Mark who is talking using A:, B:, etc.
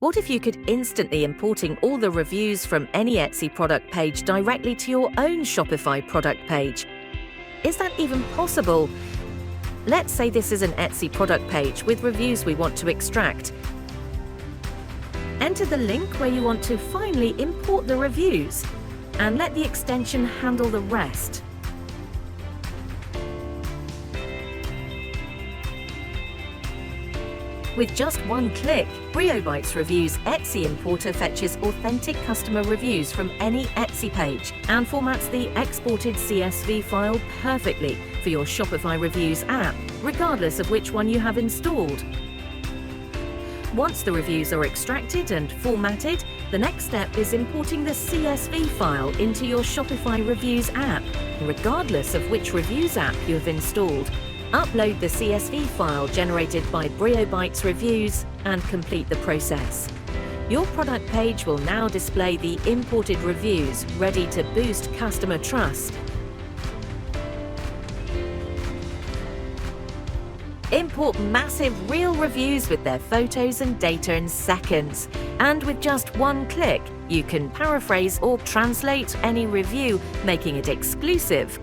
A: What if you could instantly importing all the reviews from any Etsy product page directly to your own Shopify product page? Is that even possible? Let's say this is an Etsy product page with reviews we want to extract. Enter the link where you want to finally import the reviews, and let the extension handle the rest. With just one click, BrioBytes Reviews Etsy Importer fetches authentic customer reviews from any Etsy page and formats the exported CSV file perfectly for your Shopify Reviews app, regardless of which one you have installed. Once the reviews are extracted and formatted, the next step is importing the CSV file into your Shopify Reviews app, regardless of which Reviews app you have installed. Upload the CSV file generated by BrioBytes Reviews and complete the process. Your product page will now display the imported reviews, ready to boost customer trust. Import massive real reviews with their photos and data in seconds. And with just one click, you can paraphrase or translate any review, making it exclusive,